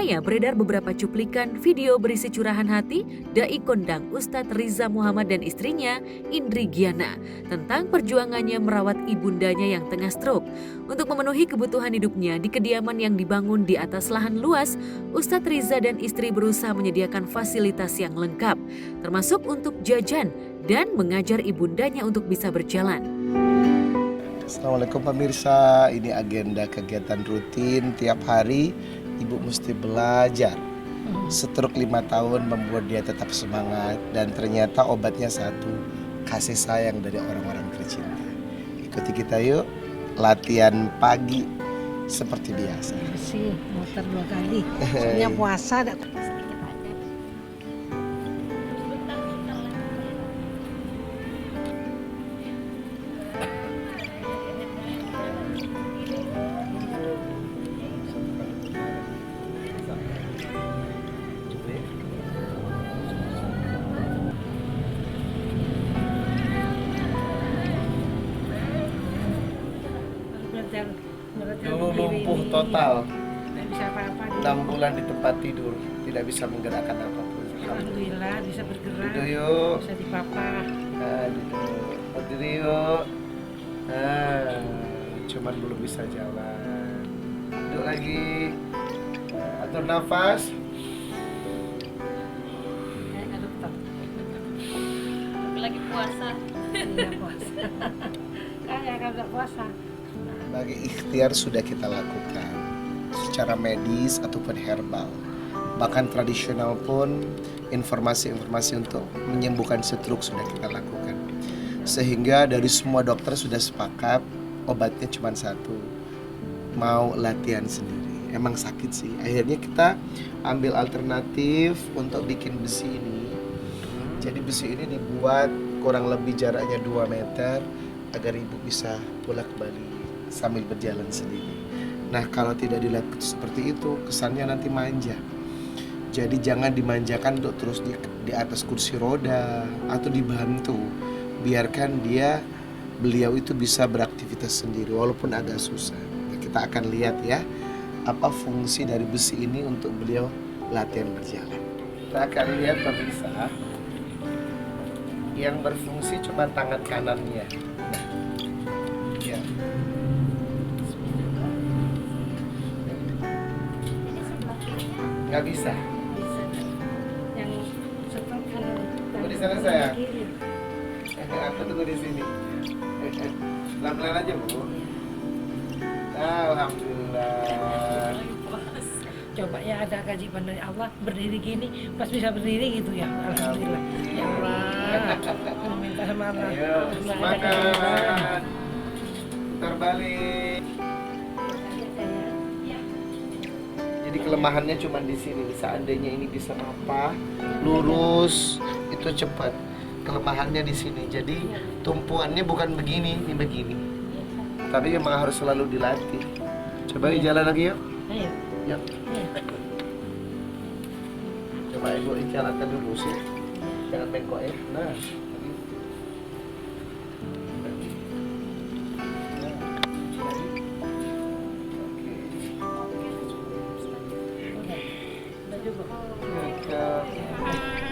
maya beredar beberapa cuplikan video berisi curahan hati dai kondang Ustadz Riza Muhammad dan istrinya Indri Giana tentang perjuangannya merawat ibundanya yang tengah stroke. Untuk memenuhi kebutuhan hidupnya di kediaman yang dibangun di atas lahan luas, Ustadz Riza dan istri berusaha menyediakan fasilitas yang lengkap, termasuk untuk jajan dan mengajar ibundanya untuk bisa berjalan. Assalamualaikum pemirsa, ini agenda kegiatan rutin tiap hari. Ibu mesti belajar. Stroke 5 tahun membuat dia tetap semangat. Dan ternyata obatnya satu, kasih sayang dari orang-orang tercinta. Ikuti kita yuk, latihan pagi seperti biasa. Sih, muter 2 kali. Soalnya puasa ada. Dulu lumpuh total, Tidak bisa apa-apa. 6 bulan di tempat tidur, tidak bisa menggerakkan apapun. Alhamdulillah bisa bergerak. Tidur yuk. Bisa dipapa. Berdiri yuk. Cuman belum bisa jalan. Duduk lagi. Atur nafas. Lagi puasa. Iya puasa. Kayak kagak puasa. Bagi ikhtiar sudah kita lakukan secara medis ataupun herbal, bahkan tradisional pun informasi-informasi untuk menyembuhkan stroke sudah kita lakukan, sehingga dari semua dokter sudah sepakat obatnya cuma satu, mau latihan sendiri. Emang sakit sih, akhirnya kita ambil alternatif untuk bikin besi ini. Jadi besi ini dibuat kurang lebih jaraknya 2 meter agar ibu bisa pulang kembali sambil berjalan sendiri. Nah, kalau tidak dilihat seperti itu, kesannya nanti manja. Jadi jangan dimanjakan untuk terus di atas kursi roda atau dibantu. Biarkan beliau itu bisa beraktivitas sendiri walaupun agak susah. Nah, kita akan lihat ya apa fungsi dari besi ini untuk beliau latihan berjalan. Kita akan lihat pemirsa, yang berfungsi cuma tangan kanannya. Nah, ya. Nggak bisa. Yang setruk kan. Tunggu di sana sayang. Aku tunggu di sini. Pelan-pelan aja bu. Alhamdulillah. Coba ya ada keajaiban dari Allah berdiri gini pas bisa berdiri gitu ya. Alhamdulillah. Ya Allah. Minta sama Allah. Ayo, semangat. Putar balik. Jadi kelemahannya cuma di sini. Seandainya ini bisa apa, lurus, itu cepat. Kelemahannya di sini. Jadi tumpuannya bukan begini, ini begini. Tapi memang harus selalu dilatih. Coba yuk jalan lagi yuk. Ayo. Yuk. Coba ibu jalankan dulu sih. Jangan bengkok ya. Nah.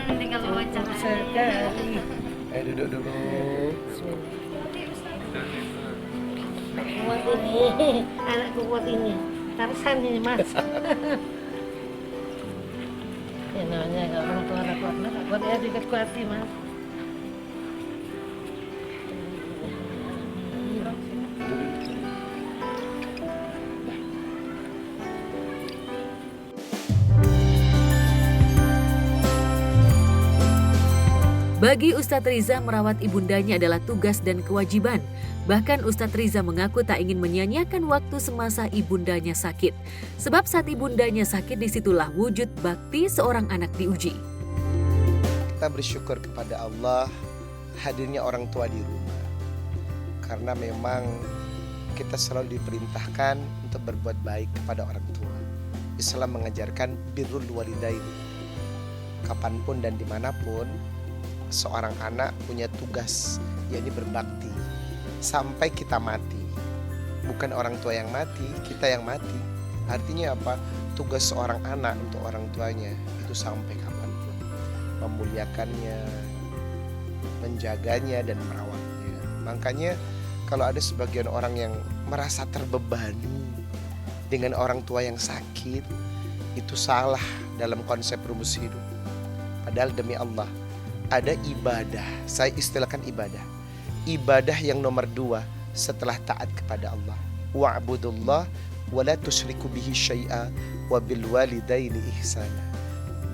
Tinggal wawancara. Sekali. Duduk dulu. Kuat ini, anakku kuat ini. Tarsan ini mas. Ya namanya kalau orang tua anak kuat ya juga kuat sih mas. Bagi Ustadz Riza, merawat ibundanya adalah tugas dan kewajiban. Bahkan Ustadz Riza mengaku tak ingin menyanyiakan waktu semasa ibundanya sakit. Sebab saat ibundanya sakit, disitulah wujud bakti seorang anak diuji. Kita bersyukur kepada Allah hadirnya orang tua di rumah. Karena memang kita selalu diperintahkan untuk berbuat baik kepada orang tua. Islam mengajarkan birrul walidain. Kapanpun dan dimanapun, seorang anak punya tugas, yakni berbakti sampai kita mati. Bukan orang tua yang mati, kita yang mati. Artinya apa? tugas seorang anak untuk orang tuanya itu sampai kapanpun. Memuliakannya, menjaganya dan merawatnya. Makanya kalau ada sebagian orang yang merasa terbebani dengan orang tua yang sakit, itu salah dalam konsep rumus hidup. Padahal demi Allah, ada ibadah, saya istilahkan ibadah. Ibadah yang nomor 2 setelah taat kepada Allah. Wa'budullah wa la tusyriku bihi syai'a wa bil walidaini ihsana.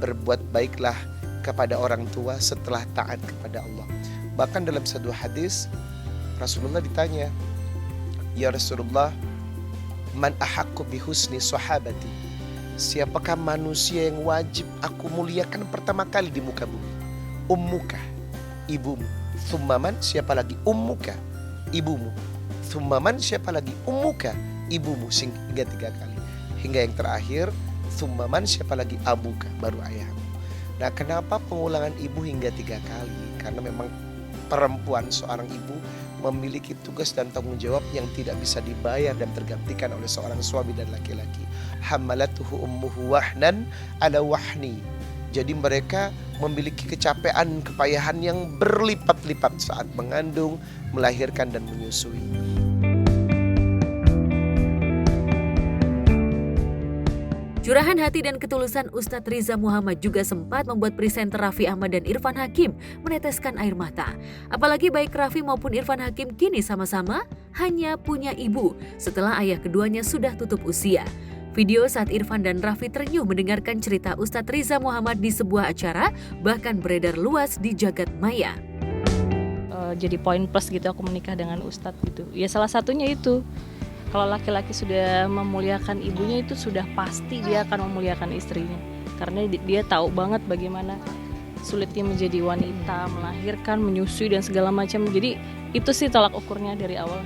Berbuat baiklah kepada orang tua setelah taat kepada Allah. Bahkan dalam satu hadis Rasulullah ditanya, "Ya Rasulullah, man ahaqqu bihusni sahabati?" Siapakah manusia yang wajib aku muliakan pertama kali di muka bumi? Ummuka, ibumu. Thummaman, siapa lagi? Ummuka, ibumu. Thummaman, siapa lagi? Ummuka, ibumu. Hingga 3 kali. Hingga yang terakhir, thummaman, siapa lagi? Abuka, baru ayahmu. Nah, kenapa pengulangan ibu hingga 3 kali? Karena memang perempuan, seorang ibu memiliki tugas dan tanggung jawab yang tidak bisa dibayar dan tergantikan oleh seorang suami dan laki-laki. Hamalatuhu ummuhu wahnan ala wahni. Jadi mereka memiliki kecapean, kepayahan yang berlipat-lipat saat mengandung, melahirkan dan menyusui. Curahan hati dan ketulusan Ustadz Riza Muhammad juga sempat membuat presenter Raffi Ahmad dan Irfan Hakim meneteskan air mata. Apalagi baik Raffi maupun Irfan Hakim kini sama-sama hanya punya ibu setelah ayah keduanya sudah tutup usia. Video saat Irfan dan Raffi terenyuh mendengarkan cerita Ustadz Riza Muhammad di sebuah acara bahkan beredar luas di jagat maya. Jadi poin plus gitu aku menikah dengan Ustadz gitu. Ya salah satunya itu. Kalau laki-laki sudah memuliakan ibunya itu sudah pasti dia akan memuliakan istrinya. Karena dia tahu banget bagaimana sulitnya menjadi wanita, melahirkan, menyusui dan segala macam. Jadi itu sih tolak ukurnya dari awal.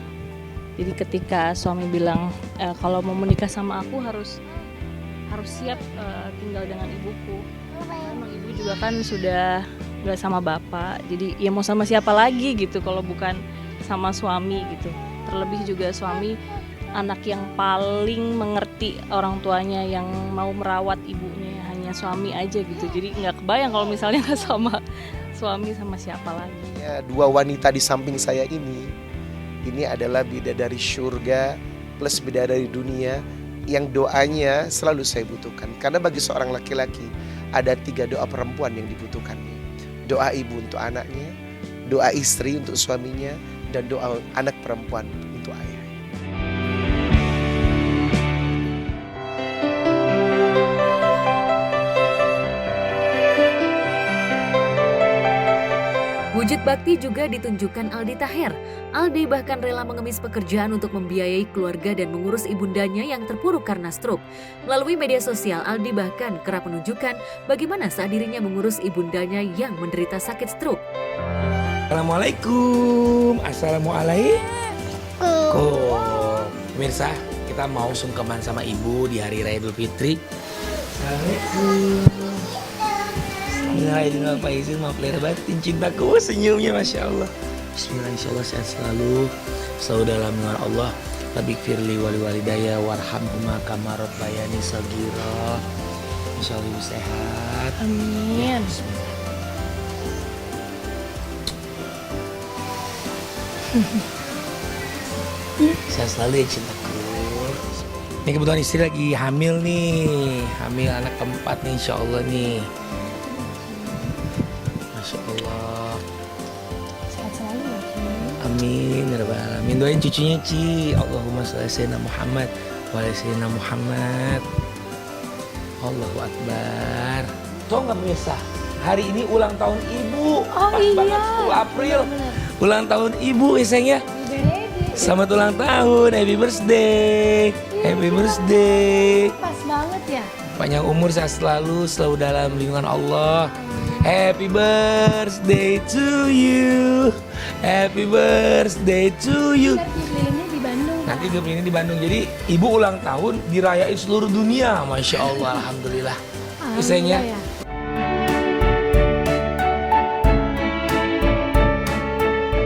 Jadi ketika suami bilang kalau mau menikah sama aku harus siap tinggal dengan ibuku. Memang ibu juga kan sudah gak sama bapak. Jadi ya mau sama siapa lagi gitu kalau bukan sama suami gitu. Terlebih juga suami anak yang paling mengerti orang tuanya, yang mau merawat ibunya hanya suami aja gitu. Jadi nggak kebayang kalau misalnya nggak sama suami, sama siapa lagi. Ya, 2 wanita di samping saya ini adalah bidadari surga plus bidadari dunia yang doanya selalu saya butuhkan. Karena bagi seorang laki-laki ada 3 doa perempuan yang dibutuhkannya. Doa ibu untuk anaknya, doa istri untuk suaminya, dan doa anak perempuan untuk ayah. Wujud bakti juga ditunjukkan Aldi Taher. Aldi bahkan rela mengemis pekerjaan untuk membiayai keluarga dan mengurus ibundanya yang terpuruk karena stroke. Melalui media sosial, Aldi bahkan kerap menunjukkan bagaimana saat dirinya mengurus ibundanya yang menderita sakit stroke. Assalamualaikum. Pemirsa, kita mau sungkeman sama ibu di hari Raya Idul Fitri. Assalamualaikum. Bismillahirrahmanirrahim. Pak Izin maaf lahir batin cintaku, senyumnya Masya Allah. Bismillah, insya Allah sehat selalu dalam lindungan Allah. Rabbi firli wali walidaya warhamhuma kama rabbayani shaghira. Insya Allah ibu sehat. Amin. Ya, bismillah. Sehat selalu ya cintaku. Ini kebetulan istri lagi hamil nih, hamil anak keempat nih insya Allah nih. Masya Allah. Sehat selalu ya. Amin ya rabbal alamin. Doain cucunya Ci. Allahumma sholli ala sayyidina Muhammad wa ala sayyidina Muhammad. Allahu akbar. Tahu nggak pemirsa? Hari ini ulang tahun ibu. Oh Pas iya. banget 10 April. Bener. Ulang tahun ibu ya sayangnya. Selamat ulang tahun, happy birthday. Happy birthday. Pas banget ya. Panjang umur, sehat selalu dalam lindungan Allah. Happy birthday to you. Happy birthday to you. Lilinnya di Bandung. Nanti ini di Bandung. Jadi ibu ulang tahun dirayain seluruh dunia. Masya Allah, alhamdulillah. Sayangnya. Ya.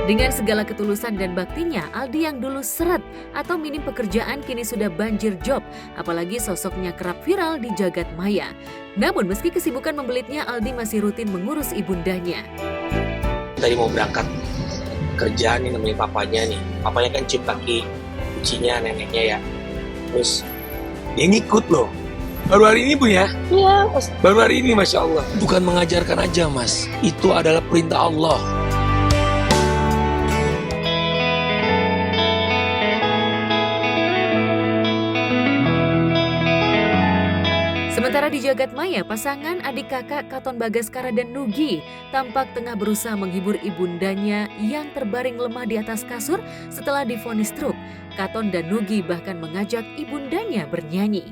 Dengan segala ketulusan dan baktinya, Aldi yang dulu seret atau minim pekerjaan kini sudah banjir job, apalagi sosoknya kerap viral di jagat maya. Namun meski kesibukan membelitnya, Aldi masih rutin mengurus ibundanya. Tadi mau berangkat kerja nih, nemenin papanya nih. Papanya kan cium kaki kucinya neneknya ya. Terus dia ngikut loh. Baru hari ini Bu ya? Iya, Baru hari ini Masya Allah. Bukan mengajarkan aja Mas, itu adalah perintah Allah. Sementara di jagat maya, pasangan adik kakak Katon Bagaskara dan Nugi tampak tengah berusaha menghibur ibundanya yang terbaring lemah di atas kasur setelah divonis stroke. Katon dan Nugi bahkan mengajak ibundanya bernyanyi.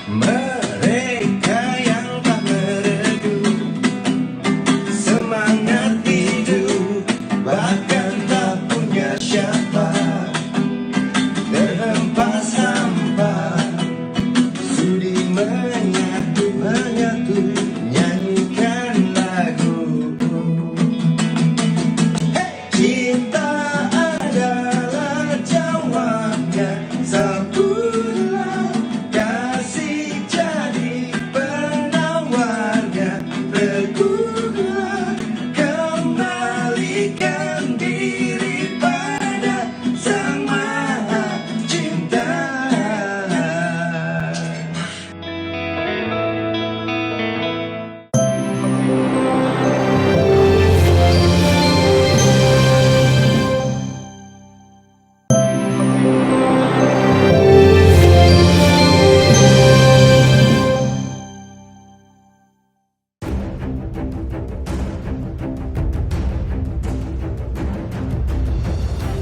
Mereka yang tak meredu, semangat hidup, bahkan tak punya siapa, terhempas hampa, sudi menyatu, nyanyikan lagu. Cinta adalah jawabnya, sambutlah kasih jadi penawarnya, teguhlah kembalikan diri pada Sang Maha Cinta.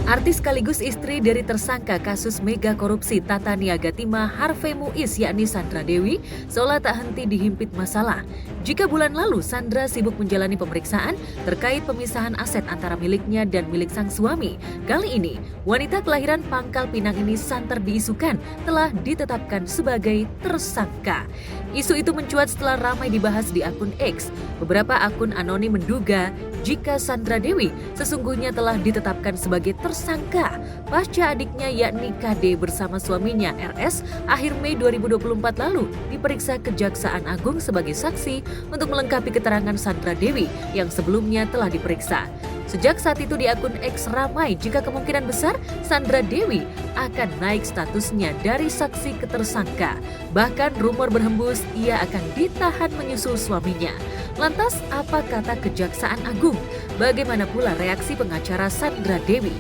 Artis sekaligus istri dari tersangka kasus mega korupsi Tata Niaga Timah Harvey Muiz yakni Sandra Dewi seolah tak henti dihimpit masalah. Jika bulan lalu Sandra sibuk menjalani pemeriksaan terkait pemisahan aset antara miliknya dan milik sang suami, kali ini wanita kelahiran Pangkal Pinang ini santer diisukan telah ditetapkan sebagai tersangka. Isu itu mencuat setelah ramai dibahas di akun X. Beberapa akun anonim menduga jika Sandra Dewi sesungguhnya telah ditetapkan sebagai tersangka pasca adiknya yakni KD bersama suaminya RS akhir Mei 2024 lalu diperiksa Kejaksaan Agung sebagai saksi untuk melengkapi keterangan Sandra Dewi yang sebelumnya telah diperiksa. Sejak saat itu di akun X ramai jika kemungkinan besar Sandra Dewi akan naik statusnya dari saksi ke tersangka. Bahkan rumor berhembus ia akan ditahan menyusul suaminya. Lantas apa kata Kejaksaan Agung? Bagaimana pula reaksi pengacara Sandra Dewi?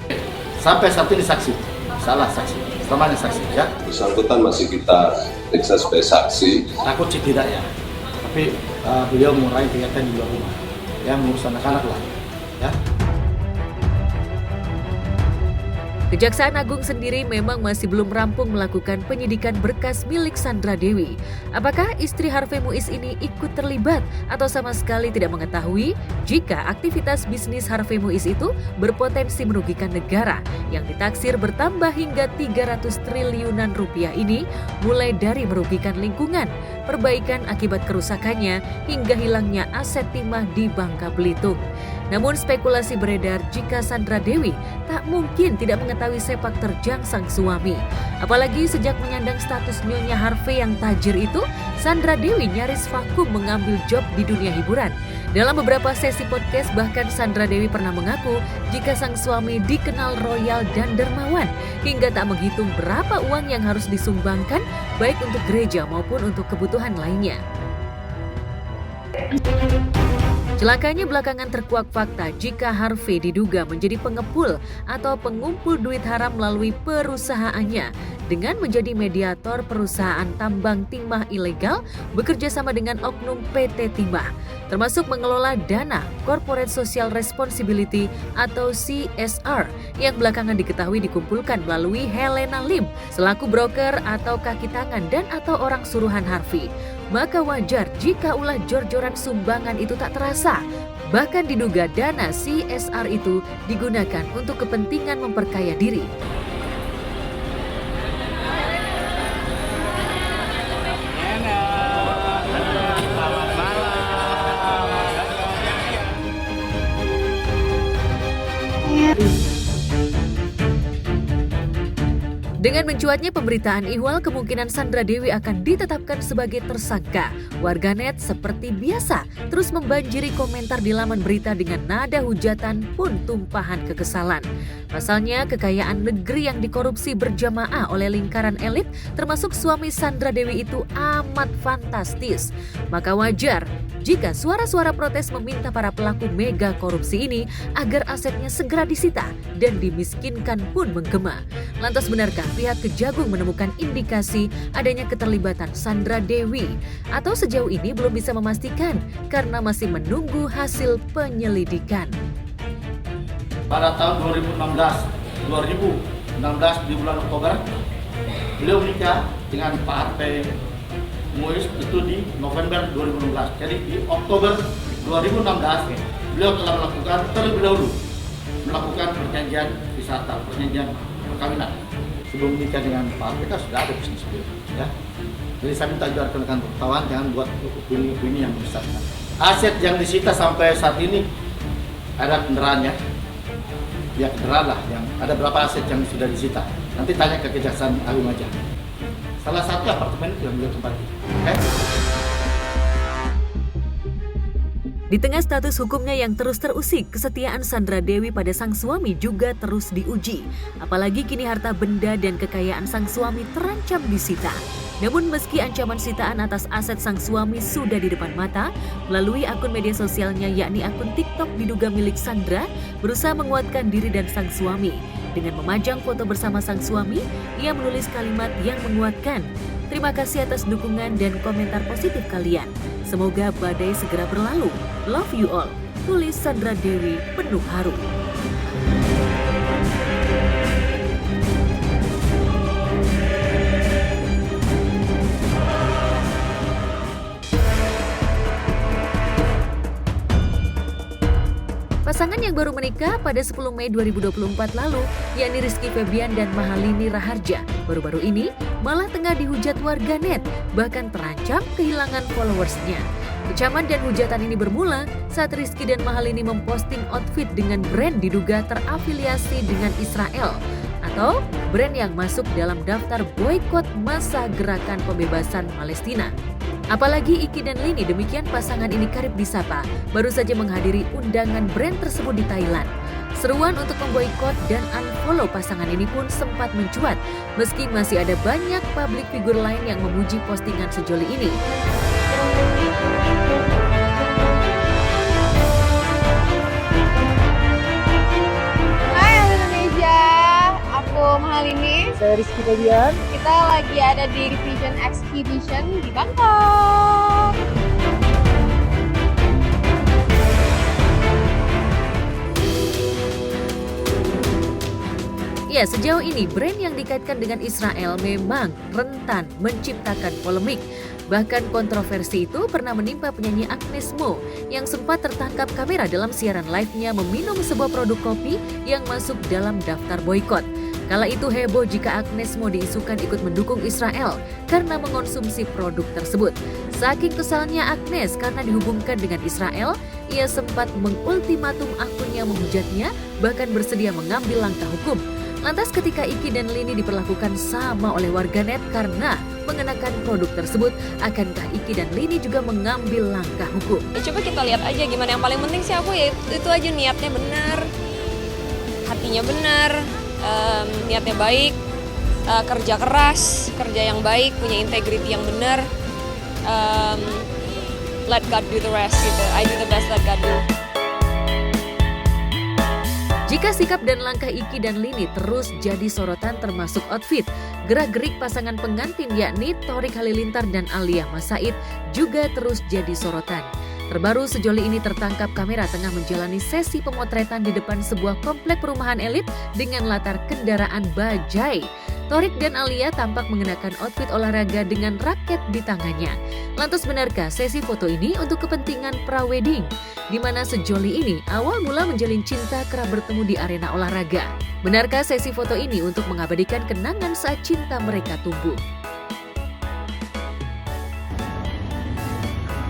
Sampai saat ini saksi, salah saksi, kemana saksi ya? Bersangkutan masih kita periksa sebagai saksi. Takut sih tidak ya, tapi beliau mengurangi kegiatan di luar rumah, ya mengurus anak-anak lah, ya. Kejaksaan Agung sendiri memang masih belum rampung melakukan penyidikan berkas milik Sandra Dewi. Apakah istri Harvey Muiz ini ikut terlibat atau sama sekali tidak mengetahui jika aktivitas bisnis Harvey Muiz itu berpotensi merugikan negara yang ditaksir bertambah hingga 300 triliunan rupiah ini, mulai dari merugikan lingkungan, perbaikan akibat kerusakannya, hingga hilangnya aset timah di Bangka Belitung. Namun spekulasi beredar jika Sandra Dewi tak mungkin tidak mengetahui sepak terjang sang suami. Apalagi sejak menyandang status nyonya Harvey yang tajir itu, Sandra Dewi nyaris vakum mengambil job di dunia hiburan. Dalam beberapa sesi podcast bahkan Sandra Dewi pernah mengaku jika sang suami dikenal royal dan dermawan hingga tak menghitung berapa uang yang harus disumbangkan baik untuk gereja maupun untuk kebutuhan lainnya. Celakanya belakangan terkuak fakta jika Harvey diduga menjadi pengepul atau pengumpul duit haram melalui perusahaannya dengan menjadi mediator perusahaan tambang timah ilegal bekerja sama dengan oknum PT Timah, termasuk mengelola dana Corporate Social Responsibility atau CSR yang belakangan diketahui dikumpulkan melalui Helena Lim selaku broker atau kaki tangan dan atau orang suruhan Harvey. Maka wajar jika ulah jor-joran sumbangan itu tak terasa. Bahkan diduga dana CSR itu digunakan untuk kepentingan memperkaya diri. Dengan mencuatnya pemberitaan ihwal, kemungkinan Sandra Dewi akan ditetapkan sebagai tersangka. Warganet seperti biasa terus membanjiri komentar di laman berita dengan nada hujatan pun tumpahan kekesalan. Pasalnya, kekayaan negeri yang dikorupsi berjamaah oleh lingkaran elit termasuk suami Sandra Dewi itu amat fantastis. Maka wajar jika suara-suara protes meminta para pelaku mega korupsi ini agar asetnya segera disita dan dimiskinkan pun menggema. Lantas benarkah pihak Kejagung menemukan indikasi adanya keterlibatan Sandra Dewi? Atau sejauh ini belum bisa memastikan karena masih menunggu hasil penyelidikan. Pada tahun 2016 di bulan Oktober, beliau menikah dengan Pak Harpe Muiz itu di November 2016. Jadi di Oktober 2016 beliau telah melakukan terlebih dahulu perjanjian wisata, perjanjian perkawinan. Sebelum menikah dengan Pak Harpe kan sudah ada bisnis beliau, ya. Jadi saya minta juga rekan-rekan wartawan jangan buat opini yang besar. Aset yang disita sampai saat ini ada kendaraannya, ya kendaraan lah. Yang ada berapa aset yang sudah disita? Nanti tanya ke Kejaksaan Agung aja. Salah satu apartemen itu yang beliau tempati. Di tengah status hukumnya yang terus terusik, kesetiaan Sandra Dewi pada sang suami juga terus diuji. Apalagi kini harta benda dan kekayaan sang suami terancam disita. Namun meski ancaman sitaan atas aset sang suami sudah di depan mata, melalui akun media sosialnya yakni akun TikTok diduga milik Sandra, berusaha menguatkan diri dan sang suami. Dengan memajang foto bersama sang suami, ia menulis kalimat yang menguatkan. Terima kasih atas dukungan dan komentar positif kalian. Semoga badai segera berlalu. Love you all. Tulis Sandra Dewi penuh haru. Pasangan yang baru menikah pada 10 Mei 2024 lalu, yakni Rizky Febian dan Mahalini Raharja, baru-baru ini malah tengah dihujat warganet, bahkan terancam kehilangan followersnya. Kecaman dan hujatan ini bermula saat Rizky dan Mahalini memposting outfit dengan brand diduga terafiliasi dengan Israel, atau brand yang masuk dalam daftar boikot masa gerakan pembebasan Palestina. Apalagi Iki dan Lini, demikian pasangan ini karib disapa, baru saja menghadiri undangan brand tersebut di Thailand. Seruan untuk memboikot dan unfollow pasangan ini pun sempat mencuat, meski masih ada banyak publik figur lain yang memuji postingan sejoli ini. Hai Indonesia, aku Mahalini. Saya Rizky Febian. Kita lagi ada di Vision Exhibition di Bangkok. Ya, sejauh ini brand yang dikaitkan dengan Israel memang rentan menciptakan polemik. Bahkan kontroversi itu pernah menimpa penyanyi Agnes Mo yang sempat tertangkap kamera dalam siaran live-nya meminum sebuah produk kopi yang masuk dalam daftar boikot. Kala itu heboh jika Agnes Mo diisukan ikut mendukung Israel karena mengonsumsi produk tersebut. Saking kesalnya Agnes karena dihubungkan dengan Israel, ia sempat mengultimatum akun yang menghujatnya, bahkan bersedia mengambil langkah hukum. Lantas ketika Iki dan Lini diperlakukan sama oleh warganet karena mengenakan produk tersebut, akankah Iki dan Lini juga mengambil langkah hukum? Ya, coba kita lihat aja gimana. Yang paling penting sih aku ya itu aja, niatnya benar, hatinya benar, niatnya baik, kerja keras, kerja yang baik, punya integriti yang benar. Let God do the rest gitu. I do the best, let God do. Jika sikap dan langkah Iki dan Lini terus jadi sorotan termasuk outfit, gerak-gerik pasangan pengantin yakni Thorik Halilintar dan Alia Mas Said juga terus jadi sorotan. Terbaru sejoli ini tertangkap kamera tengah menjalani sesi pemotretan di depan sebuah komplek perumahan elit dengan latar kendaraan bajai. Thorik dan Alia tampak mengenakan outfit olahraga dengan raket di tangannya. Lantas benarkah sesi foto ini untuk kepentingan prawedding? Di mana sejoli ini awal mula menjalin cinta kerap bertemu di arena olahraga. Benarkah sesi foto ini untuk mengabadikan kenangan saat cinta mereka tumbuh?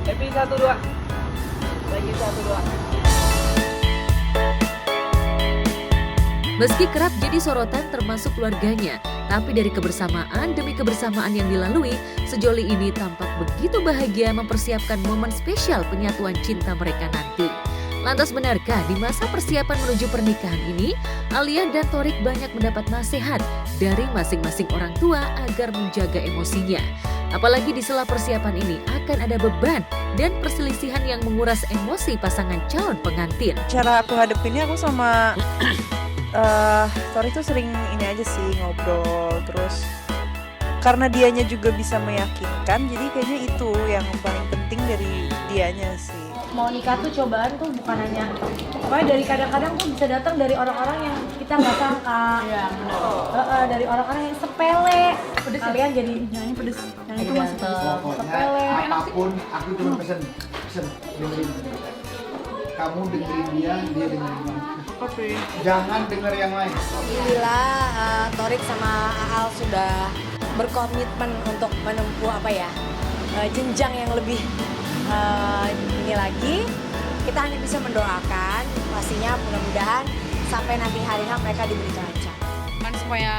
Happy 1-2. Lagi 1-2. Meski kerap jadi sorotan termasuk keluarganya, Tapi dari kebersamaan demi kebersamaan yang dilalui, sejoli ini tampak begitu bahagia mempersiapkan momen spesial penyatuan cinta mereka nanti. Lantas benarkah di masa persiapan menuju pernikahan ini, Alia dan Thorik banyak mendapat nasihat dari masing-masing orang tua agar menjaga emosinya? Apalagi di sela persiapan ini akan ada beban dan perselisihan yang menguras emosi pasangan calon pengantin. Cara aku hadepinnya, aku sama Thorik tuh sering ini aja sih, ngobrol terus. Karena dianya juga bisa meyakinkan, jadi kayaknya itu yang paling penting dari dianya sih. Mau nikah tuh cobaan tuh bukan hanya, pokoknya dari kadang-kadang tuh bisa datang dari orang-orang yang kita nggak sangka. Iya, benar. Dari orang-orang yang sepele. Pedes kalian jadi jangan pedes. Yang itu masih sepele. Apapun aku cuma pesen dengerin. Kamu dengerin dia dengerin kamu. Oke. Jangan denger yang lain. Alhamdulillah Thorik sama Aal sudah berkomitmen untuk menempuh jenjang yang lebih ini lagi. Kita hanya bisa mendoakan, pastinya mudah-mudahan sampai nanti hari H mereka diberi kelancaran. Kan supaya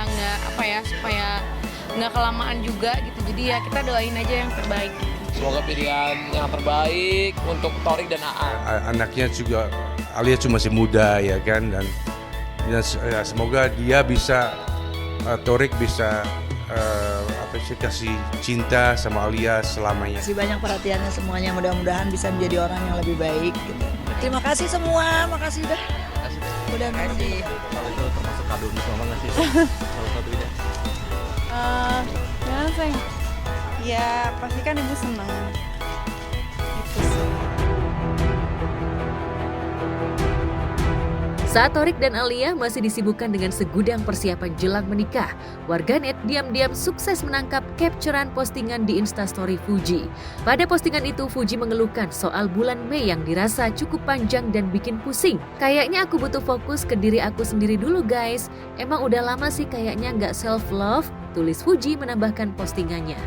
nggak kelamaan juga gitu. Jadi ya kita doain aja yang terbaik. Semoga pilihan yang terbaik untuk Thorik dan Aal. Anaknya juga, Alia cuma masih muda ya kan, dan semoga dia bisa, Thorik bisa kasih cinta sama Alia selamanya. Kasih banyak perhatiannya semuanya, mudah-mudahan bisa menjadi orang yang lebih baik gitu. Terima kasih semua, makasih udah. Udah kasih. Itu termasuk kado untuk mama nggak sih? Salah satunya. Ya sayang. Ya pasti kan ibu senang. Itu sih. Saat Thorik dan Alia masih disibukkan dengan segudang persiapan jelang menikah, warganet diam-diam sukses menangkap capturean postingan di Instastory Fuji. Pada postingan itu, Fuji mengeluhkan soal bulan Mei yang dirasa cukup panjang dan bikin pusing. Kayaknya aku butuh fokus ke diri aku sendiri dulu guys. Emang udah lama sih kayaknya nggak self-love, tulis Fuji menambahkan postingannya.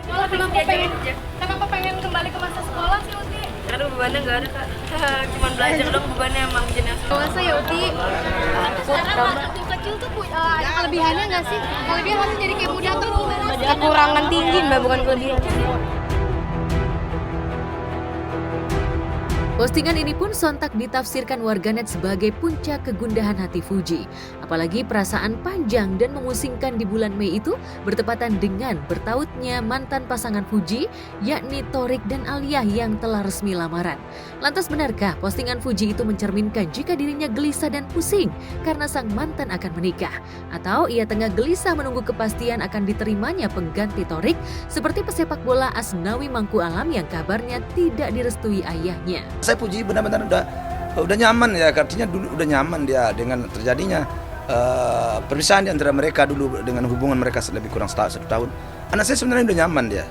Kenapa pengen kembali ke masa sekolah sih, Uti? Aduh, bebannya nggak ada, Kak. Cuman belajar dong, bebannya emang jenis Puasa ya Uti. Sekarang waktu kecil tuh ada kelebihannya nggak sih? Kelebihan harus jadi kayak muda tuh gimana? Kekurangan tinggi Mbak, bukan kelebihan. Postingan ini pun sontak ditafsirkan warganet sebagai puncak kegundahan hati Fuji. Apalagi perasaan panjang dan memusingkan di bulan Mei itu bertepatan dengan bertautnya mantan pasangan Fuji, yakni Thorik dan Alia yang telah resmi lamaran. Lantas benarkah postingan Fuji itu mencerminkan jika dirinya gelisah dan pusing karena sang mantan akan menikah? Atau ia tengah gelisah menunggu kepastian akan diterimanya pengganti Thorik seperti pesepak bola Asnawi Mangku Alam yang kabarnya tidak direstui ayahnya? Saya puji benar-benar udah nyaman ya, artinya dulu udah nyaman dia dengan terjadinya perpisahan di antara mereka dulu dengan hubungan mereka lebih kurang 1 tahun. Anak saya sebenarnya udah nyaman dia,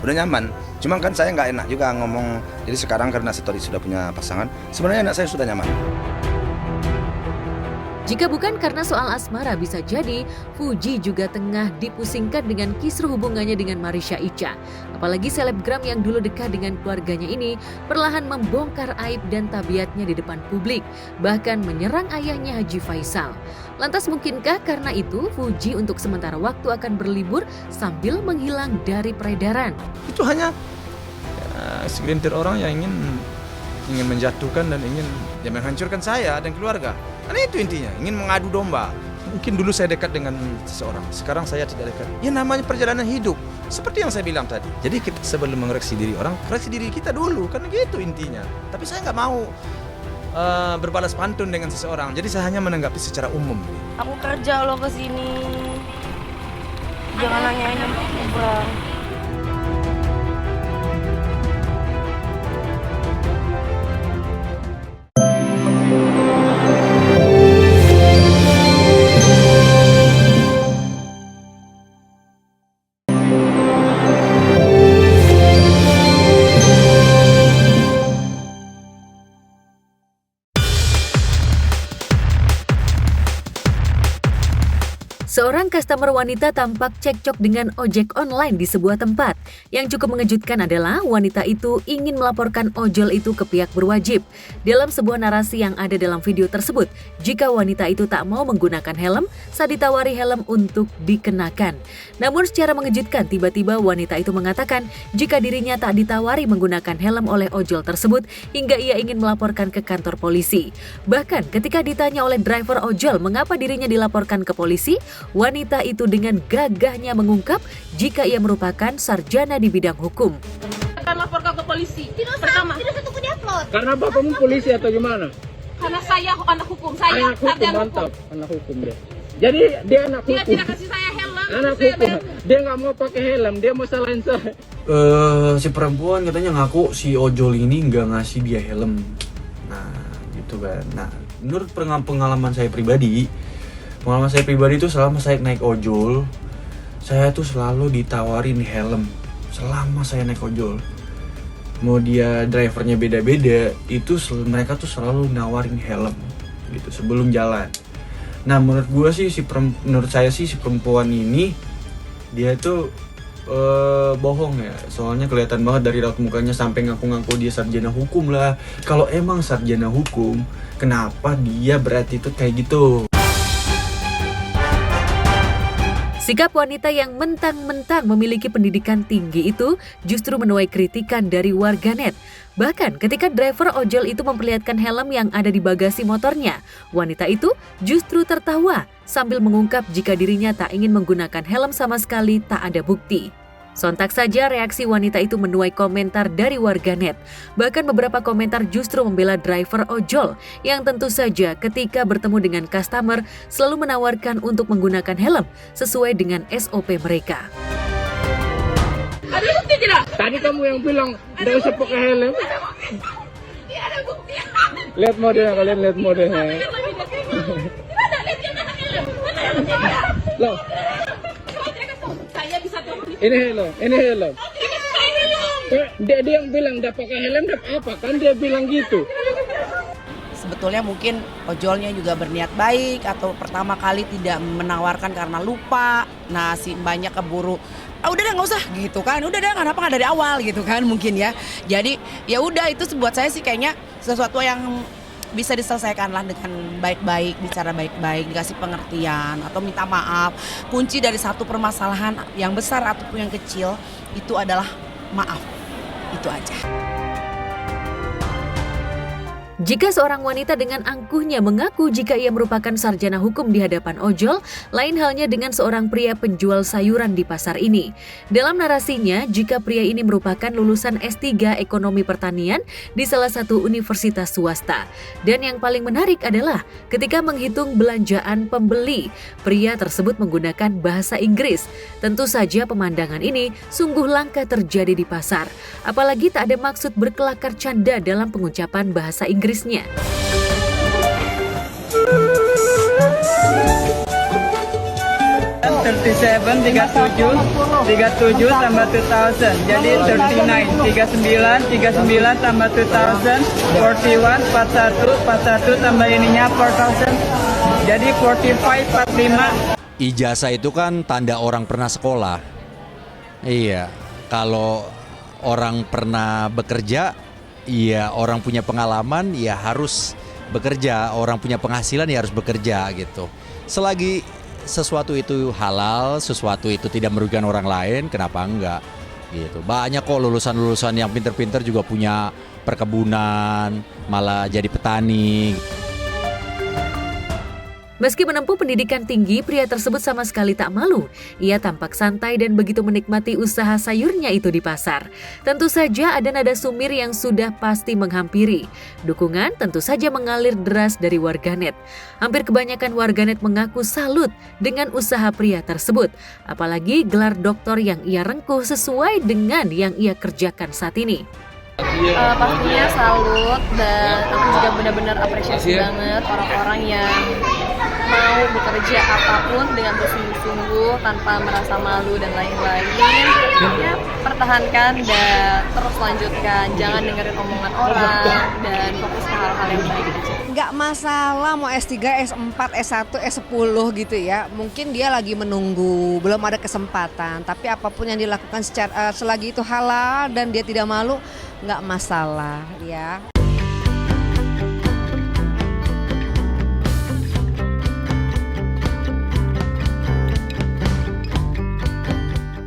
udah nyaman. Cuma kan saya nggak enak juga ngomong. Jadi sekarang karena Thorik sudah punya pasangan, sebenarnya anak saya sudah nyaman. Jika bukan karena soal asmara, bisa jadi Fuji juga tengah dipusingkan dengan kisruh hubungannya dengan Marisha Icha. Apalagi selebgram yang dulu dekat dengan keluarganya ini perlahan membongkar aib dan tabiatnya di depan publik, bahkan menyerang ayahnya Haji Faisal. Lantas mungkinkah karena itu Fuji untuk sementara waktu akan berlibur sambil menghilang dari peredaran? Itu hanya segelintir orang yang ingin menjatuhkan dan ingin menghancurkan saya dan keluarga. Karena itu intinya, ingin mengadu domba. Mungkin dulu saya dekat dengan seseorang, sekarang saya tidak dekat. Ya namanya perjalanan hidup, seperti yang saya bilang tadi. Jadi kita sebelum mengoreksi diri orang, koreksi diri kita dulu, kan gitu intinya. Tapi saya nggak mau berbalas pantun dengan seseorang, jadi saya hanya menanggapi secara umum. Aku kerja lo kesini. Jangan nanyain Bang. Seorang customer wanita tampak cekcok dengan ojek online di sebuah tempat. Yang cukup mengejutkan adalah wanita itu ingin melaporkan ojol itu ke pihak berwajib. Dalam sebuah narasi yang ada dalam video tersebut, jika wanita itu tak mau menggunakan helm saat ditawari helm untuk dikenakan. Namun secara mengejutkan, tiba-tiba wanita itu mengatakan jika dirinya tak ditawari menggunakan helm oleh ojol tersebut hingga ia ingin melaporkan ke kantor polisi. Bahkan ketika ditanya oleh driver ojol mengapa dirinya dilaporkan ke polisi, wanita itu dengan gagahnya mengungkap jika ia merupakan sarjana di bidang hukum. Akan laporkan ke polisi. Tidak satu diupload. Karena bapakmu polisi atau gimana? Karena saya anak hukum, saya Anak hukum, sarjana mantap. hukum. Anak hukum dia. Jadi dia anak hukum. Dia tidak kasih saya helm. Anak saya hukum. bayar. Dia nggak mau pakai helm, dia mau salahin saya. Si perempuan katanya ngaku si ojol ini nggak ngasih dia helm. Nah, gitu kan. Nah, menurut pengalaman saya pribadi itu selama saya naik ojol, saya tuh selalu ditawarin helm selama saya naik ojol. Mau dia drivernya beda-beda, itu mereka tuh selalu nawarin helm gitu sebelum jalan. Nah, menurut saya sih si perempuan ini dia tuh bohong ya. Soalnya kelihatan banget dari raut mukanya sampai ngaku-ngaku dia sarjana hukum lah. Kalau emang sarjana hukum, kenapa dia beratitude kayak gitu? Sikap wanita yang mentang-mentang memiliki pendidikan tinggi itu justru menuai kritikan dari warganet. Bahkan ketika driver ojol itu memperlihatkan helm yang ada di bagasi motornya, wanita itu justru tertawa sambil mengungkap jika dirinya tak ingin menggunakan helm sama sekali, tak ada bukti. Sontak saja reaksi wanita itu menuai komentar dari warganet. Bahkan beberapa komentar justru membela driver ojol yang tentu saja ketika bertemu dengan customer selalu menawarkan untuk menggunakan helm sesuai dengan SOP mereka. Ada bukti tidak? Tadi kamu yang bilang nggak usah pakai helm. Tidak ada bukti. Lihat modelnya, kalian lihat modelnya. Gimana? Lihat yang mana helm? Mana helm? Loh, Saya bisa turun di ini helm. Dia yang bilang nggak pakai helm, nggak apa kan dia bilang gitu. Sebetulnya mungkin ojolnya juga berniat baik atau pertama kali tidak menawarkan karena lupa. Nah, si mbaknya keburu, udah deh nggak usah gitu kan, udah deh kenapa nggak dari awal gitu kan mungkin ya. Jadi ya udah, itu buat saya sih kayaknya sesuatu yang bisa diselesaikan lah dengan baik-baik, bicara baik-baik, dikasih pengertian atau minta maaf. Kunci dari satu permasalahan yang besar ataupun yang kecil itu adalah maaf. Itu aja. Jika seorang wanita dengan angkuhnya mengaku jika ia merupakan sarjana hukum di hadapan ojol, lain halnya dengan seorang pria penjual sayuran di pasar ini. Dalam narasinya, jika pria ini merupakan lulusan S3 Ekonomi Pertanian di salah satu universitas swasta. Dan yang paling menarik adalah ketika menghitung belanjaan pembeli, pria tersebut menggunakan bahasa Inggris. Tentu saja pemandangan ini sungguh langka terjadi di pasar. Apalagi tak ada maksud berkelakar canda dalam pengucapan bahasa Inggrisnya. 37 tambah 2000 jadi 39 tambah 2000 41 41 tambah ininya 4000 jadi 45 Ijazah itu kan tanda orang pernah sekolah. Iya, kalau orang pernah bekerja, iya, orang punya pengalaman ya harus bekerja, orang punya penghasilan ya harus bekerja gitu. Selagi sesuatu itu halal, sesuatu itu tidak merugikan orang lain, kenapa enggak gitu. Banyak kok lulusan-lulusan yang pinter-pinter juga punya perkebunan, malah jadi petani. Meski menempuh pendidikan tinggi, pria tersebut sama sekali tak malu. Ia tampak santai dan begitu menikmati usaha sayurnya itu di pasar. Tentu saja ada nada sumir yang sudah pasti menghampiri. Dukungan tentu saja mengalir deras dari warganet. Hampir kebanyakan warganet mengaku salut dengan usaha pria tersebut. Apalagi gelar doktor yang ia rengkuh sesuai dengan yang ia kerjakan saat ini. Pastinya salut, dan aku juga benar-benar apresiasi banget orang-orang yang mau bekerja apapun dengan bersungguh-sungguh tanpa merasa malu dan lain-lain, ya pertahankan dan terus lanjutkan, jangan dengerin omongan orang dan fokus ke hal-hal yang baik aja. Nggak masalah mau S3, S4, S1, S10 gitu ya. Mungkin dia lagi menunggu, belum ada kesempatan. Tapi apapun yang dilakukan selagi itu halal dan dia tidak malu, nggak masalah ya.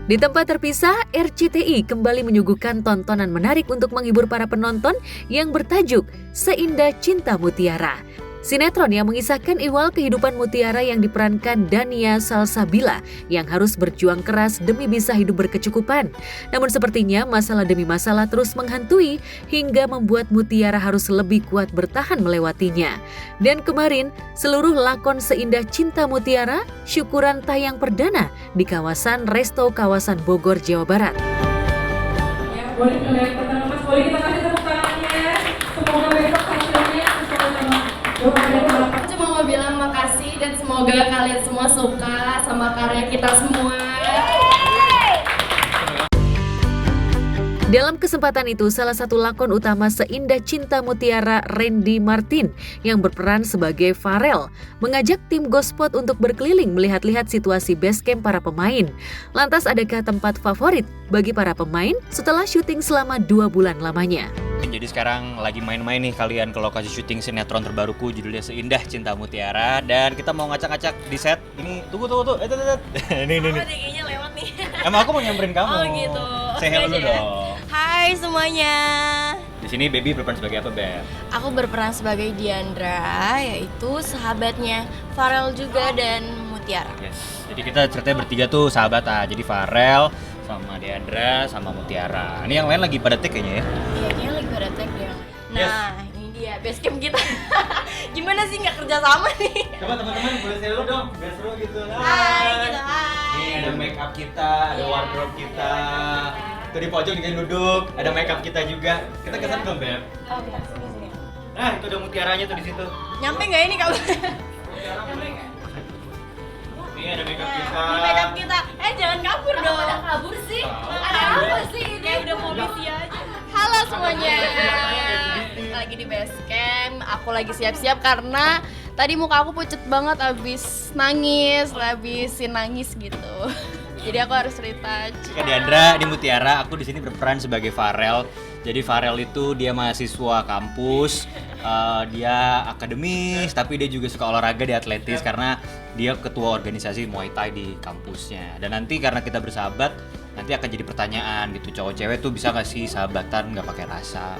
Di tempat terpisah, RCTI kembali menyuguhkan tontonan menarik untuk menghibur para penonton yang bertajuk Seindah Cinta Mutiara. Sinetron yang mengisahkan ihwal kehidupan mutiara yang diperankan Dania Salsabila yang harus berjuang keras demi bisa hidup berkecukupan. Namun sepertinya masalah demi masalah terus menghantui hingga membuat mutiara harus lebih kuat bertahan melewatinya. Dan kemarin, seluruh lakon Seindah Cinta Mutiara syukuran tayang perdana di kawasan Resto kawasan Bogor, Jawa Barat. Ya, boleh yang pertama Mas, boleh kita kasih tepuk tangannya. Semoga besok hasilnya sesuai sama Aku cuma mau bilang makasih dan semoga kalian semua suka sama karya kita semua. Dalam kesempatan itu, salah satu lakon utama Seindah Cinta Mutiara, Randy Martin, yang berperan sebagai Farel, mengajak tim Gospot untuk berkeliling melihat-lihat situasi basecamp para pemain. Lantas adakah tempat favorit bagi para pemain setelah syuting selama 2 bulan lamanya? Jadi sekarang lagi main-main nih kalian ke lokasi syuting sinetron terbaruku judulnya Seindah Cinta Mutiara, dan kita mau ngacak-ngacak di set. Ini tunggu. Nih. Kayaknya lewat nih. Emang aku mau nyamperin kamu. Oh gitu. Say hello dulu dong. Hai semuanya. Di sini Baby berperan sebagai apa, Beb? Aku berperan sebagai Diandra, yaitu sahabatnya Farel juga dan Mutiara. Yes. Jadi kita ceritanya bertiga tuh sahabat jadi Farel sama Diandra sama Mutiara. Ini yang lain lagi pada take kayaknya ya? Iya, kayaknya lagi pada take ya. Nah, ini dia basecamp kita. Gimana sih nggak kerja sama nih? Coba teman-teman boleh share dulu dong, biar seru gitu. Hai. Nih ada make up kita, ada wardrobe kita. Tuh di pojok nih duduk, ada make up kita juga. Kita kesana dong, Beb. Oh, kita kesini. Nah, itu ada Mutiaranya tuh di situ. Nyampe nggak ini kamu? Nih ada make up kita. Ini make up kita. Jangan kabur dong. Pada kabur sih? Ada apa sih ini? Kayak udah polisi aja. Halo semuanya. Lagi di base camp. Aku lagi siap-siap karena tadi muka aku pucet banget abis nangis gitu. Jadi aku harus retouch. Diandra di Mutiara, aku di sini berperan sebagai Farel. Jadi Farel itu dia mahasiswa kampus, dia akademis, tapi dia juga suka olahraga di atletis karena dia ketua organisasi Muay Thai di kampusnya. Dan nanti karena kita bersahabat, nanti akan jadi pertanyaan gitu, cowok cewek tuh bisa nggak sih sahabatan nggak pakai rasa?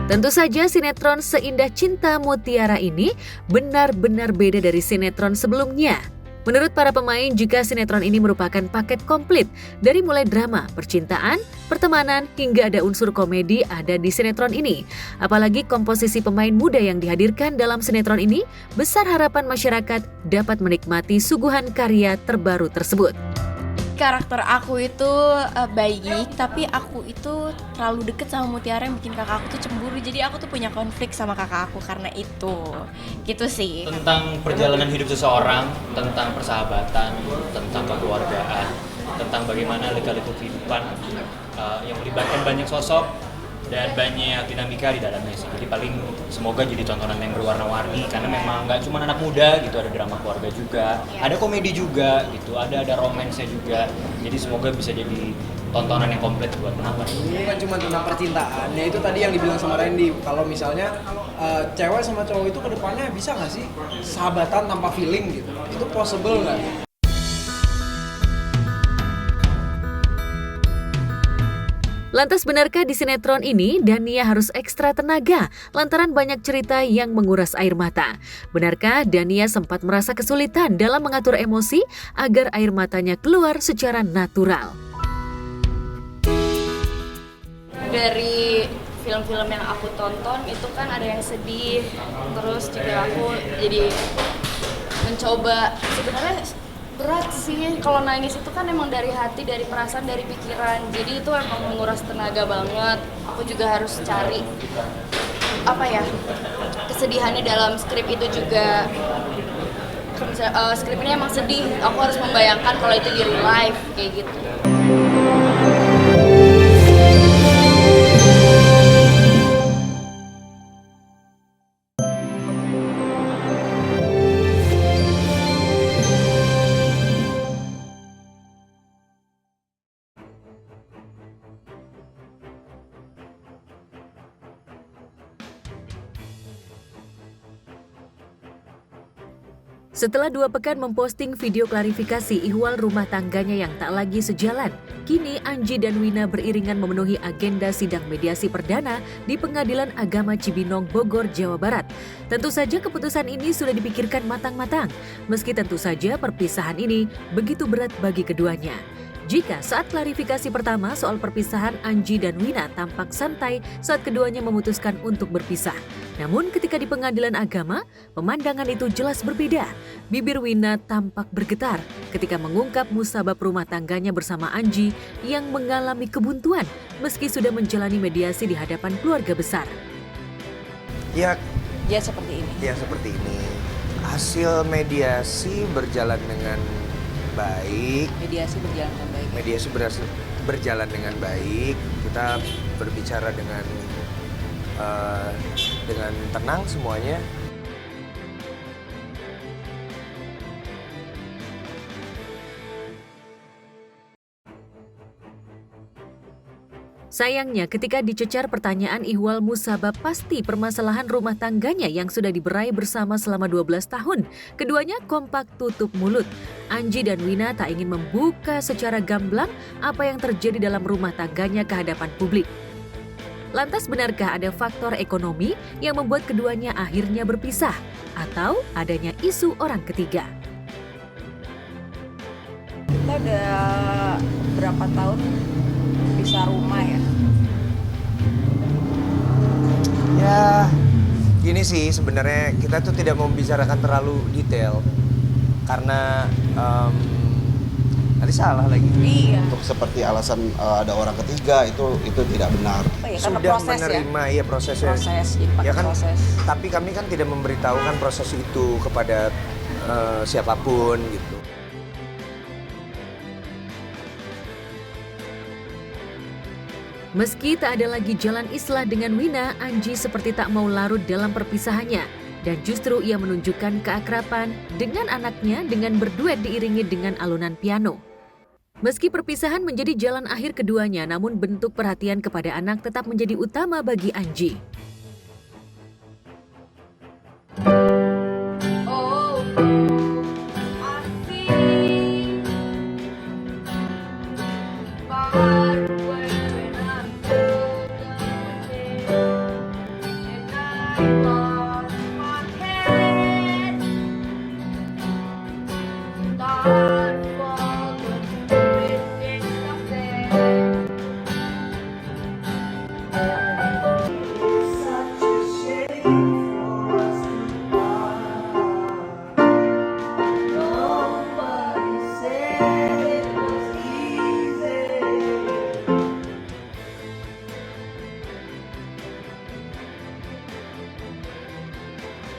Tentu saja sinetron Seindah Cinta Mutiara ini benar-benar beda dari sinetron sebelumnya. Menurut para pemain, juga sinetron ini merupakan paket komplit dari mulai drama, percintaan, pertemanan, hingga ada unsur komedi ada di sinetron ini. Apalagi komposisi pemain muda yang dihadirkan dalam sinetron ini, besar harapan masyarakat dapat menikmati suguhan karya terbaru tersebut. Karakter aku itu baik, tapi aku itu terlalu deket sama Mutiara yang bikin kakak aku tuh cemburu. Jadi aku tuh punya konflik sama kakak aku karena itu. Gitu sih. Tentang perjalanan hidup seseorang, tentang persahabatan, tentang kekeluargaan, tentang bagaimana lika-liku kehidupan yang melibatkan banyak sosok dan banyak dinamika di dalamnya sih. Jadi paling semoga jadi tontonan yang berwarna-warni karena memang nggak cuma anak muda gitu, ada drama keluarga juga, ada komedi juga gitu, ada romansnya juga. Jadi semoga bisa jadi tontonan yang komplit buat penonton. Ini bukan cuma tentang percintaan, ya itu tadi yang dibilang sama Randy. Kalau misalnya cewek sama cowok itu kedepannya bisa nggak sih sahabatan tanpa feeling gitu? Itu possible nggak? Lantas benarkah di sinetron ini Dania harus ekstra tenaga lantaran banyak cerita yang menguras air mata? Benarkah Dania sempat merasa kesulitan dalam mengatur emosi agar air matanya keluar secara natural? Dari film-film yang aku tonton itu kan ada yang sedih, terus juga aku jadi mencoba, sebenarnya berat sih kalau nangis itu kan emang dari hati, dari perasaan, dari pikiran, jadi itu emang menguras tenaga banget. Aku juga harus cari kesedihannya dalam skrip itu juga. Skrip ini emang sedih, aku harus membayangkan kalau itu di real life kayak gitu. Setelah 2 pekan memposting video klarifikasi ihwal rumah tangganya yang tak lagi sejalan, kini Anji dan Wina beriringan memenuhi agenda sidang mediasi perdana di Pengadilan Agama Cibinong, Bogor, Jawa Barat. Tentu saja keputusan ini sudah dipikirkan matang-matang, meski tentu saja perpisahan ini begitu berat bagi keduanya. Jika saat klarifikasi pertama soal perpisahan, Anji dan Wina tampak santai saat keduanya memutuskan untuk berpisah. Namun ketika di Pengadilan Agama, pemandangan itu jelas berbeda. Bibir Wina tampak bergetar ketika mengungkap musabab rumah tangganya bersama Anji yang mengalami kebuntuan meski sudah menjalani mediasi di hadapan keluarga besar. Ya seperti ini. Ya seperti ini. Hasil mediasi berjalan dengan baik. Mediasi berjalan dengan baik. Mediasi berjalan dengan baik. Kita berbicara dengan tenang semuanya. Sayangnya ketika dicecar pertanyaan ihwal musabab pasti permasalahan rumah tangganya yang sudah diberai bersama selama 12 tahun. Keduanya kompak tutup mulut. Anji dan Wina tak ingin membuka secara gamblang apa yang terjadi dalam rumah tangganya ke hadapan publik. Lantas benarkah ada faktor ekonomi yang membuat keduanya akhirnya berpisah? Atau adanya isu orang ketiga? Kita udah berapa tahun bisa rumah ya? Ya, gini sih sebenarnya kita tuh tidak mau membicarakan terlalu detail karena nanti salah lagi. Iya. Untuk seperti alasan ada orang ketiga itu tidak benar. Oh iya, Sudah proses menerima ya prosesnya. Proses, jadi ya kan, proses. Tapi kami kan tidak memberitahukan proses itu kepada siapapun gitu. Meski tak ada lagi jalan islah dengan Wina, Anji seperti tak mau larut dalam perpisahannya. Dan justru ia menunjukkan keakraban dengan anaknya dengan berduet diiringi dengan alunan piano. Meski perpisahan menjadi jalan akhir keduanya, namun bentuk perhatian kepada anak tetap menjadi utama bagi Anji.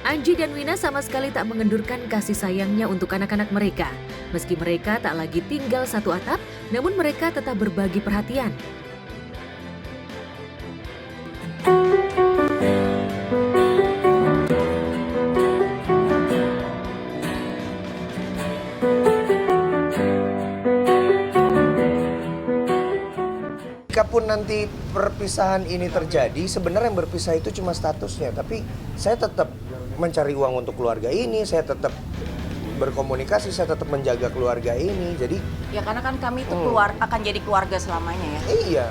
Anji dan Wina sama sekali tak mengendurkan kasih sayangnya untuk anak-anak mereka. Meski mereka tak lagi tinggal satu atap, namun mereka tetap berbagi perhatian. Jikapun nanti perpisahan ini terjadi, sebenarnya yang berpisah itu cuma statusnya, tapi saya tetap mencari uang untuk keluarga ini, saya tetap berkomunikasi, saya tetap menjaga keluarga ini. Jadi ya karena kan kami itu akan jadi keluarga selamanya ya. Iya.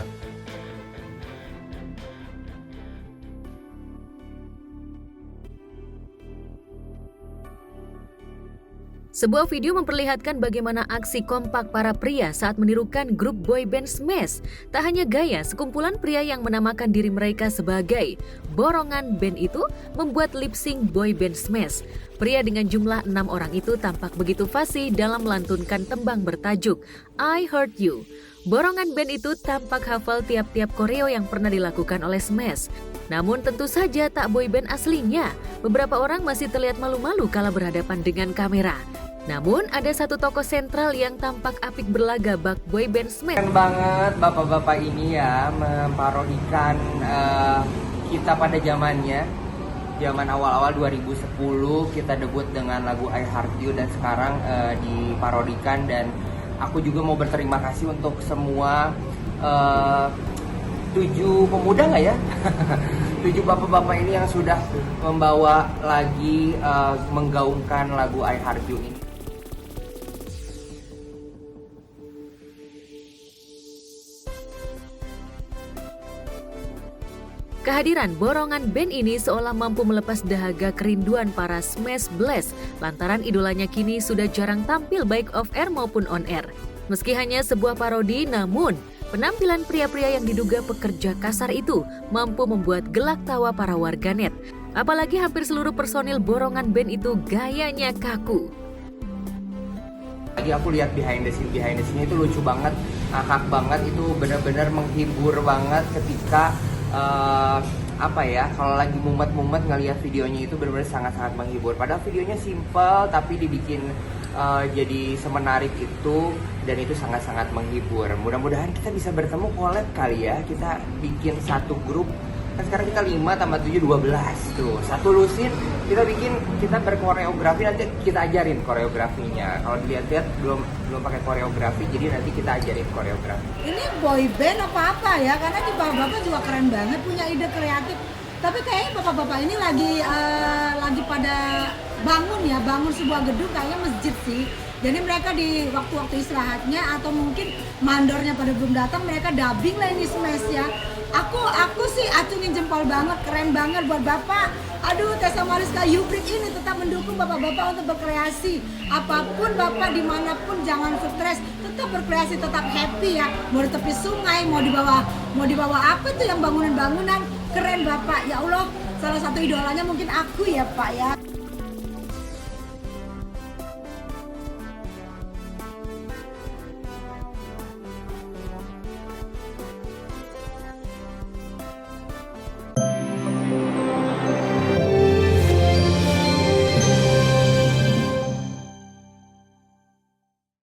Sebuah video memperlihatkan bagaimana aksi kompak para pria saat menirukan grup boyband Smash. Tak hanya gaya, sekumpulan pria yang menamakan diri mereka sebagai Borongan Band itu membuat lip sync boyband Smash. Pria dengan jumlah 6 orang itu tampak begitu fasih dalam melantunkan tembang bertajuk I Heard You. Borongan Band itu tampak hafal tiap-tiap koreo yang pernah dilakukan oleh Smash. Namun tentu saja tak boyband aslinya. Beberapa orang masih terlihat malu-malu kala berhadapan dengan kamera. Namun ada satu tokoh sentral yang tampak apik berlaga bak boyband Smash. Keren banget bapak-bapak ini ya memparodikan kita pada zamannya. Zaman awal-awal 2010 kita debut dengan lagu I Heart You dan sekarang diparodikan, dan aku juga mau berterima kasih untuk semua 7 pemuda nggak ya? 7 bapak-bapak ini yang sudah membawa lagi menggaungkan lagu I Heart You ini. Kehadiran borongan band ini seolah mampu melepas dahaga kerinduan para Smash Blast lantaran idolanya kini sudah jarang tampil baik off-air maupun on-air. Meski hanya sebuah parodi, namun penampilan pria-pria yang diduga pekerja kasar itu mampu membuat gelak tawa para warganet. Apalagi hampir seluruh personil borongan band itu gayanya kaku. Lagi aku lihat behind the scene itu lucu banget, ngakak banget, itu benar-benar menghibur banget ketika kalau lagi mumet-mumet ngelihat videonya itu benar-benar sangat-sangat menghibur. Padahal videonya simple tapi dibikin jadi semenarik itu, dan itu sangat-sangat menghibur. Mudah-mudahan kita bisa bertemu collab kali ya. Kita bikin satu grup. Kan sekarang kita 5 tambah 7 12 tuh. Satu lusin kita berkoreografi, nanti kita ajarin koreografinya. Kalau dilihat-lihat belum pakai koreografi, jadi nanti kita ajarin koreografi. Ini boy band apa ya? Karena di bapak-bapak juga keren banget, punya ide kreatif. Tapi kayaknya bapak-bapak ini lagi pada bangun sebuah gedung, kayaknya masjid sih. Jadi mereka di waktu-waktu istirahatnya atau mungkin mandornya pada belum datang, mereka dubbing lah ini Smash ya. Aku sih acungin jempol banget, keren banget buat Bapak. Aduh, Tessa Mariska Yubrik ini tetap mendukung Bapak-bapak untuk berkreasi. Apapun Bapak dimanapun jangan stres, tetap berkreasi, tetap happy ya. Mau di tepi sungai, mau di bawah apa tuh yang bangunan-bangunan, keren Bapak. Ya Allah, salah satu idolanya mungkin aku ya Pak ya.